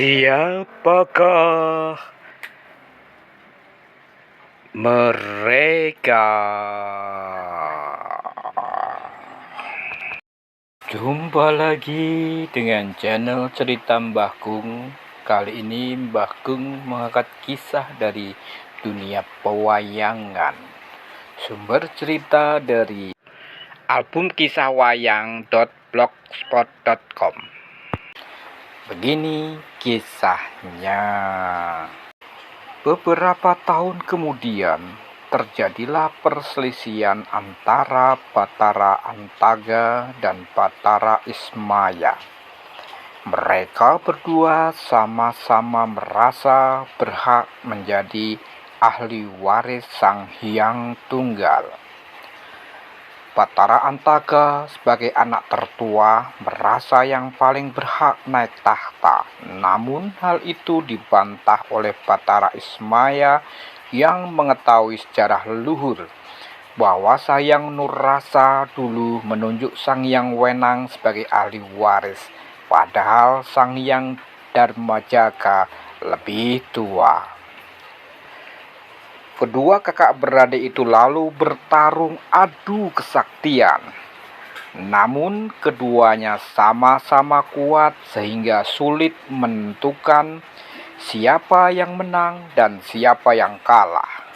Siapakah mereka? Jumpa lagi dengan channel cerita Mbah Gung. Kali ini Mbah Gung mengangkat kisah dari dunia pewayangan. Sumber cerita dari albumkisahwayang.blogspot.com. Begini kisahnya. Beberapa tahun kemudian, terjadilah perselisihan antara Batara Antaga dan Batara Ismaya. Mereka berdua sama-sama merasa berhak menjadi ahli waris Sang Hyang Tunggal. Batara Antaga sebagai anak tertua merasa yang paling berhak naik tahta. Namun hal itu dibantah oleh Batara Ismaya yang mengetahui sejarah leluhur bahwa Sang Nurrasa dulu menunjuk Sang Hyang Wenang sebagai ahli waris, padahal Sang Hyang Dharmajaka lebih tua. Kedua kakak beradik itu lalu bertarung adu kesaktian. Namun keduanya sama-sama kuat sehingga sulit menentukan siapa yang menang dan siapa yang kalah.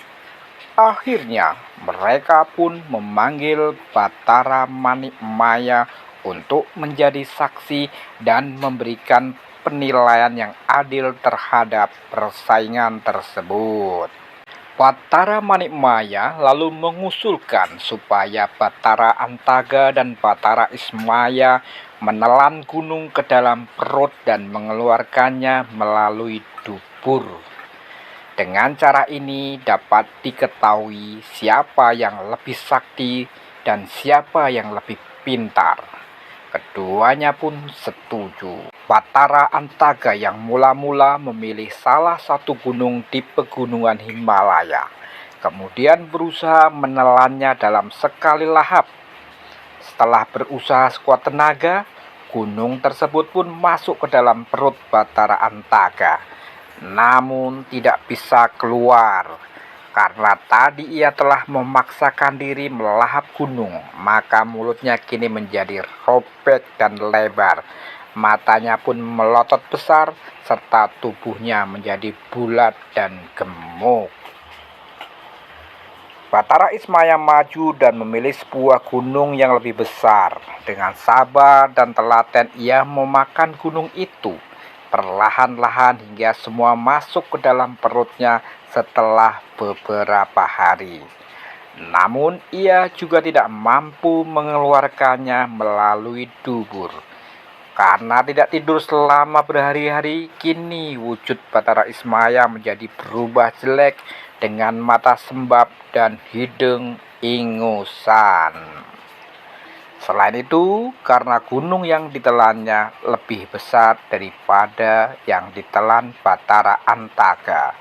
Akhirnya mereka pun memanggil Batara Manikmaya untuk menjadi saksi dan memberikan penilaian yang adil terhadap persaingan tersebut. Batara Manikmaya lalu mengusulkan supaya Batara Antaga dan Batara Ismaya menelan gunung ke dalam perut dan mengeluarkannya melalui dubur. Dengan cara ini dapat diketahui siapa yang lebih sakti dan siapa yang lebih pintar. Keduanya pun setuju. Batara Antaga yang mula-mula memilih salah satu gunung di pegunungan Himalaya, kemudian berusaha menelannya dalam sekali lahap. Setelah berusaha sekuat tenaga, gunung tersebut pun masuk ke dalam perut Batara Antaga, namun tidak bisa keluar. Karena tadi ia telah memaksakan diri melahap gunung, maka mulutnya kini menjadi robek dan lebar. Matanya pun melotot besar, serta tubuhnya menjadi bulat dan gemuk. Batara Ismaya maju dan memilih sebuah gunung yang lebih besar. Dengan sabar dan telaten ia memakan gunung itu perlahan-lahan hingga semua masuk ke dalam perutnya setelah beberapa hari. Namun ia juga tidak mampu mengeluarkannya melalui dubur. Karena tidak tidur selama berhari-hari, kini wujud Batara Ismaya menjadi berubah jelek dengan mata sembab dan hidung ingusan. Selain itu, karena gunung yang ditelannya lebih besar daripada yang ditelan Batara Antaga,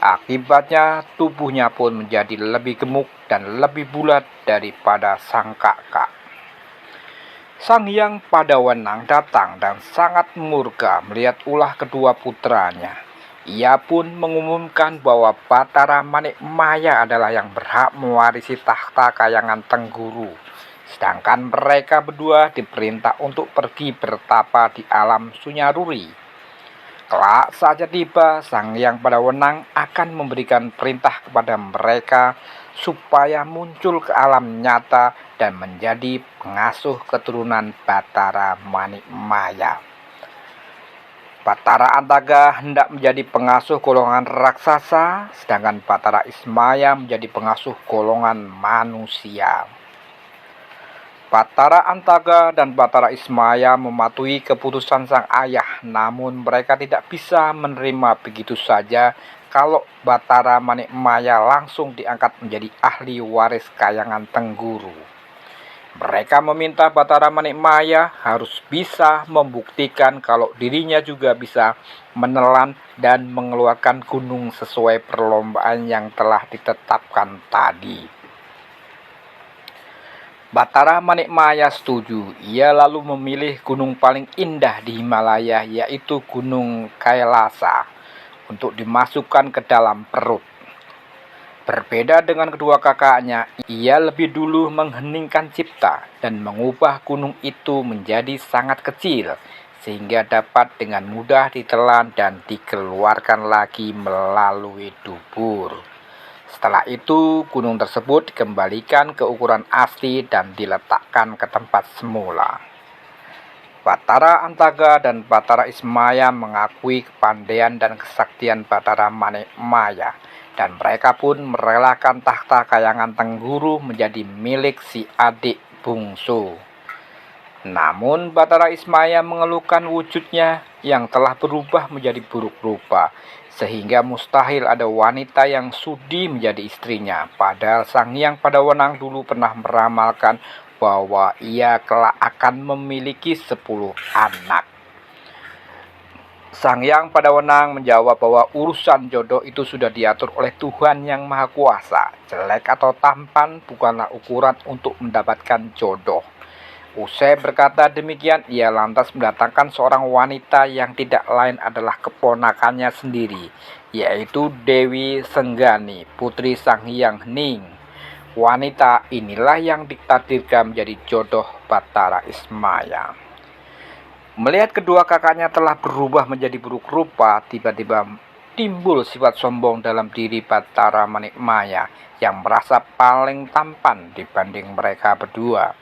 akibatnya tubuhnya pun menjadi lebih gemuk dan lebih bulat daripada sang kakak. Sang Hyang Padawenang datang dan sangat murka melihat ulah kedua putranya. Ia pun mengumumkan bahwa Batara Manikmaya adalah yang berhak mewarisi tahta Kayangan Tengguru, sedangkan mereka berdua diperintah untuk pergi bertapa di alam Sunyaruri. Kelak saja tiba, Sang Hyang Padawenang akan memberikan perintah kepada mereka supaya muncul ke alam nyata dan menjadi pengasuh keturunan Batara Manikmaya. Batara Antaga hendak menjadi pengasuh golongan raksasa, sedangkan Batara Ismaya menjadi pengasuh golongan manusia. Batara Antaga dan Batara Ismaya mematuhi keputusan sang ayah, namun mereka tidak bisa menerima begitu saja kalau Batara Manikmaya langsung diangkat menjadi ahli waris Kayangan Tengguru. Mereka meminta Batara Manikmaya harus bisa membuktikan kalau dirinya juga bisa menelan dan mengeluarkan gunung sesuai perlombaan yang telah ditetapkan tadi. Batara Manikmaya setuju. Ia lalu memilih gunung paling indah di Himalaya, yaitu Gunung Kailasa, untuk dimasukkan ke dalam perut. Berbeda dengan kedua kakaknya, ia lebih dulu mengheningkan cipta dan mengubah gunung itu menjadi sangat kecil, sehingga dapat dengan mudah ditelan dan dikeluarkan lagi melalui dubur. Setelah itu, gunung tersebut dikembalikan ke ukuran asli dan diletakkan ke tempat semula. Batara Antaga dan Batara Ismaya mengakui kepandaian dan kesaktian Batara Manikmaya, dan mereka pun merelakan tahta Kayangan Tengguru menjadi milik si adik bungsu. Namun Batara Ismaya mengeluhkan wujudnya yang telah berubah menjadi buruk rupa, sehingga mustahil ada wanita yang sudi menjadi istrinya. Padahal Sang Hyang Padawenang dulu pernah meramalkan bahwa ia kelak akan memiliki 10 anak. Sang Hyang Padawenang menjawab bahwa urusan jodoh itu sudah diatur oleh Tuhan Yang Maha Kuasa. Jelek atau tampan bukanlah ukuran untuk mendapatkan jodoh. Usai berkata demikian, ia lantas mendatangkan seorang wanita yang tidak lain adalah keponakannya sendiri, yaitu Dewi Senggani, putri Sang Hyang Hening. Wanita inilah yang ditakdirkan menjadi jodoh Batara Ismaya. Melihat kedua kakaknya telah berubah menjadi buruk rupa, tiba-tiba timbul sifat sombong dalam diri Batara Manikmaya yang merasa paling tampan dibanding mereka berdua.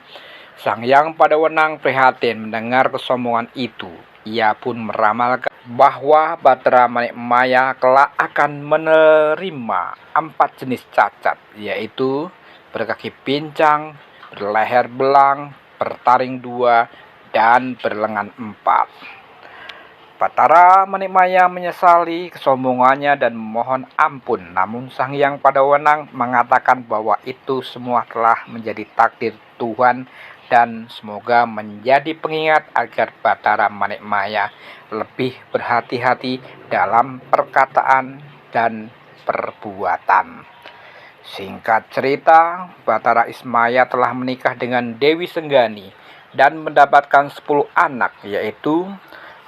Sang Hyang Padawenang prihatin mendengar kesombongan itu. Ia pun meramalkan bahwa Batara Manikmaya kelak akan menerima 4 jenis cacat, yaitu berkaki pincang, berleher belang, bertaring 2, dan berlengan 4. Batara Manikmaya menyesali kesombongannya dan memohon ampun. Namun Sang Hyang Padawenang mengatakan bahwa itu semua telah menjadi takdir Tuhan dan semoga menjadi pengingat agar Batara Manikmaya lebih berhati-hati dalam perkataan dan perbuatan. Singkat cerita, Batara Ismaya telah menikah dengan Dewi Senggani dan mendapatkan 10 anak, yaitu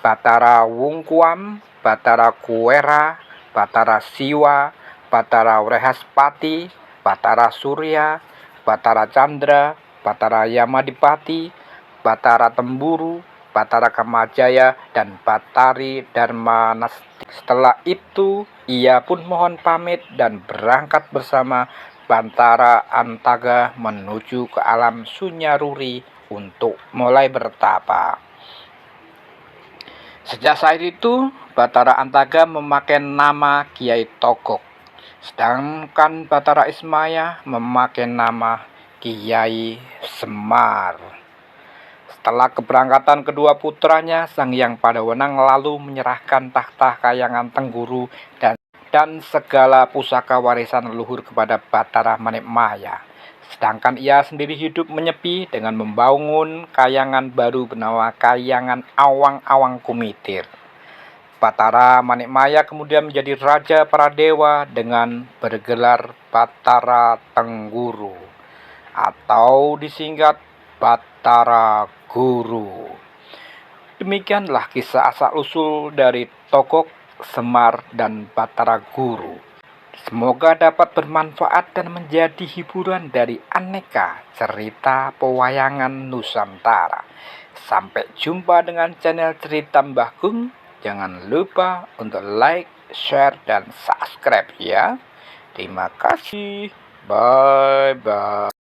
Batara Wungkuam, Batara Kuwera, Batara Siwa, Batara Wrehaspati, Batara Surya, Batara Candra, Batara Yamadipati, Batara Temburu, Batara Kamajaya, dan Batari Darmanasti. Setelah itu, ia pun mohon pamit dan berangkat bersama Batara Antaga menuju ke alam Sunyaruri untuk mulai bertapa. Sejak saat itu, Batara Antaga memakai nama Kiai Togok, sedangkan Batara Ismaya memakai nama Kiai Semar. Setelah keberangkatan kedua putranya, Sang Hyang Padawenang lalu menyerahkan tahta Kayangan Tengguru dan segala pusaka warisan leluhur kepada Batara Manikmaya. Sedangkan ia sendiri hidup menyepi dengan membangun kayangan baru bernama Kayangan Awang-Awang Kumitir. Batara Manikmaya kemudian menjadi raja para dewa dengan bergelar Batara Tengguru, atau disingkat Batara Guru. Demikianlah kisah asal-usul dari Togok, Semar, dan Batara Guru. Semoga dapat bermanfaat dan menjadi hiburan dari aneka cerita pewayangan Nusantara. Sampai jumpa dengan channel Cerita Mbah Gung. Jangan lupa untuk like, share, dan subscribe ya. Terima kasih. Bye-bye.